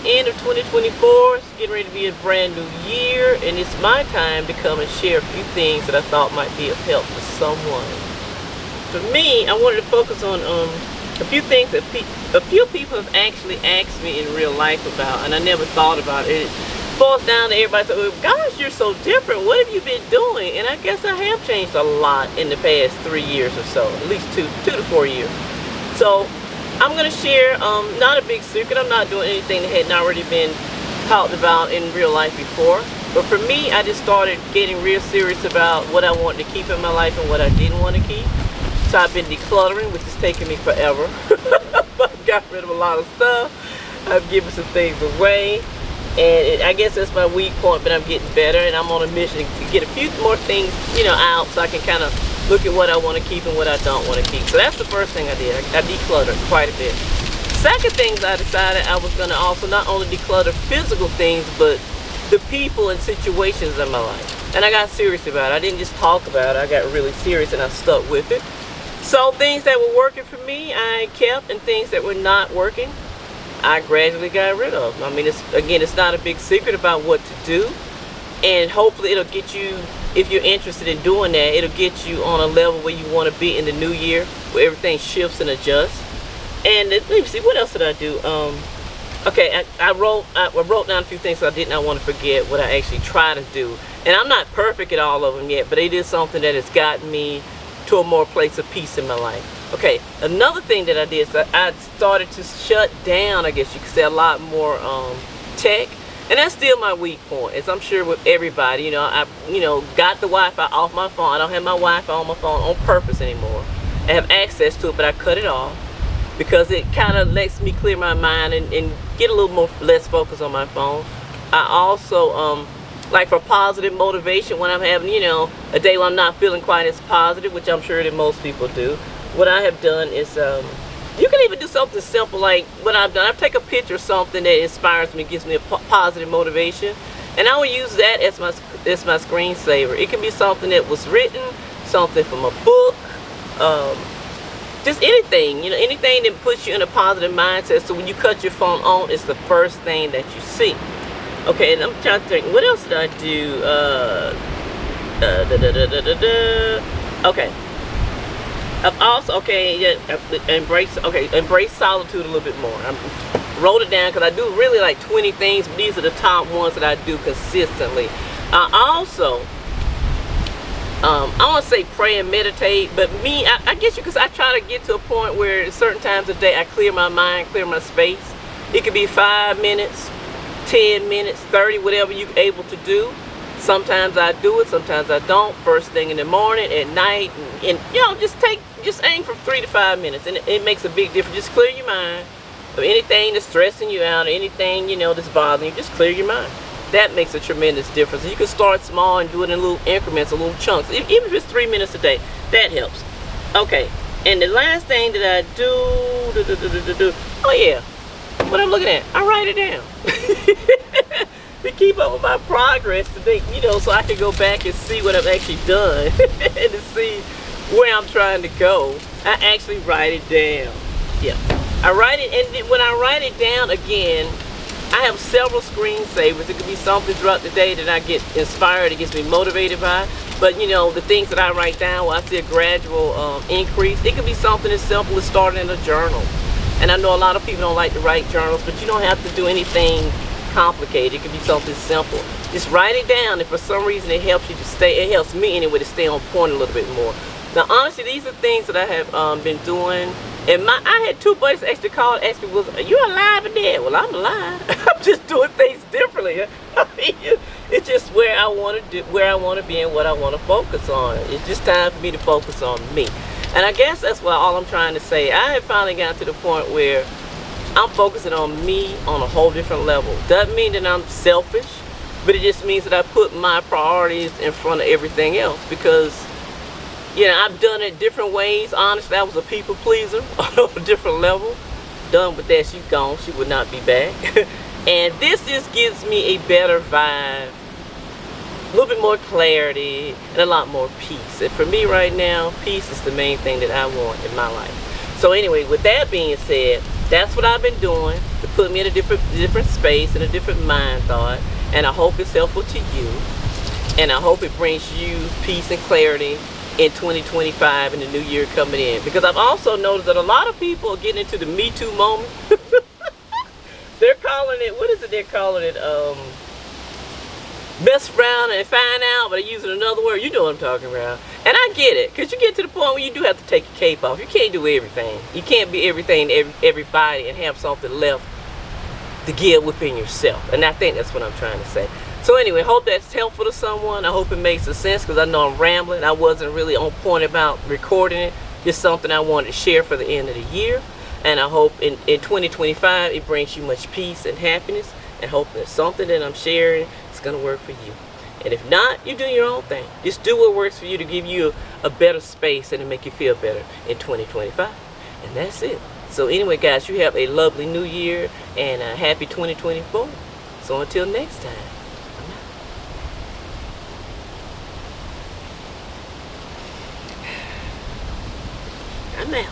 end of 2024. It's getting ready to be a brand new year, and it's my time to come and share a few things that I thought might be of help to someone. For me, I wanted to focus on a few things that a few people have actually asked me in real life about, and I never thought about it. It boils down to everybody saying, well, gosh, you're so different. What have you been doing? And I guess I have changed a lot in the past 3 years or so, at least two to 4 years. So I'm going to share, not a big secret. I'm not doing anything that hadn't already been talked about in real life before. But for me, I just started getting real serious about what I wanted to keep in my life and what I didn't want to keep. So I've been decluttering, which is taking me forever. I've got rid of a lot of stuff. I've given some things away. And I guess that's my weak point, but I'm getting better. And I'm on a mission to get a few more things, out so I can kind of look at what I want to keep and what I don't want to keep. So that's the first thing I did. I decluttered quite a bit. Second things I decided I was going to also not only declutter physical things, but the people and situations in my life. And I got serious about it. I didn't just talk about it. I got really serious and I stuck with it. So things that were working for me, I kept, and things that were not working, I gradually got rid of. I mean, it's not a big secret about what to do. And hopefully it'll get you, if you're interested in doing that, it'll get you on a level where you want to be in the new year, where everything shifts and adjusts. And let me see, what else did I do? Okay, I wrote down a few things so I did not want to forget what I actually try to do. And I'm not perfect at all of them yet, but it is something that has gotten me to a more place of peace in my life. Okay, another thing that I did is I started to shut down, I guess you could say, a lot more tech. And that's still my weak point, as I'm sure with everybody. I got the Wi-Fi off my phone. I don't have my Wi-Fi on my phone on purpose anymore. I have access to it, but I cut it off because it kind of lets me clear my mind and get a little less focus on my phone. I also, like for positive motivation, when I'm having, a day when I'm not feeling quite as positive, which I'm sure that most people do, what I have done is, you can even do something simple like what I've done. I take a picture of something that inspires me, gives me a positive motivation, and I will use that as my screensaver. It can be something that was written, something from a book, just anything, anything that puts you in a positive mindset. So when you cut your phone on, it's the first thing that you see. Okay, and I'm trying to think, what else did I do? Okay. I've also, embrace solitude a little bit more. I wrote it down because I do really like 20 things, but these are the top ones that I do consistently. I also, I want to say pray and meditate, but me, I guess because I try to get to a point where at certain times of the day I clear my mind, clear my space. It could be 5 minutes, 10 minutes, 30, whatever you're able to do. Sometimes I do it, sometimes I don't. First thing in the morning, at night, and just aim for 3 to 5 minutes, and it makes a big difference. Just clear your mind of anything that's stressing you out, or anything that's bothering you. Just clear your mind. That makes a tremendous difference. You can start small and do it in little increments, or little chunks. Even if it's 3 minutes a day, that helps. Okay, and the last thing that I do, oh yeah, what I'm looking at, I write it down. To keep up with my progress today, so I can go back and see what I've actually done and to see where I'm trying to go. I actually write it down. Yeah, I write it, and when I write it down again, I have several screensavers. It could be something throughout the day that I get inspired, it gets me motivated by. But the things that I write down, I see a gradual increase. It could be something as simple as starting in a journal. And I know a lot of people don't like to write journals, but you don't have to do anything complicated. It could be something simple. Just write it down, and for some reason it helps you to stay, it helps me anyway to stay on point a little bit more. Now honestly, these are things that I have been doing, and I had 2 buddies actually call and ask me, "Was you alive and dead?" Well, I'm alive. I'm just doing things differently. I mean, it's just where I want to be and what I want to focus on. It's just time for me to focus on me. And I guess that's all I'm trying to say. I have finally gotten to the point where I'm focusing on me on a whole different level. Doesn't mean that I'm selfish, but it just means that I put my priorities in front of everything else, because I've done it different ways. Honestly, I was a people pleaser on a different level. Done with that, she's gone. She would not be back. And this just gives me a better vibe, a little bit more clarity, and a lot more peace. And for me right now, peace is the main thing that I want in my life. So anyway, with that being said, That's what I've been doing to put me in a different space and a different mind thought. And I hope it's helpful to you. And I hope it brings you peace and clarity in 2025 and the new year coming in. Because I've also noticed that a lot of people are getting into the Me Too moment. They're calling it, what is it they're calling it? Best friend and find out, but they're using another word. You know what I'm talking about. And I get it, because you get to the point where you do have to take your cape off. You can't do everything. You can't be everything to everybody and have something left to give within yourself. And I think that's what I'm trying to say. So anyway, hope that's helpful to someone. I hope it makes sense, because I know I'm rambling. I wasn't really on point about recording it. Just something I wanted to share for the end of the year. And I hope in 2025 it brings you much peace and happiness. And hope that something that I'm sharing is going to work for you. And if not, you do your own thing. Just do what works for you to give you a better space and to make you feel better in 2025. And that's it. So anyway, guys, you have a lovely new year and a happy 2024. So until next time. I'm out.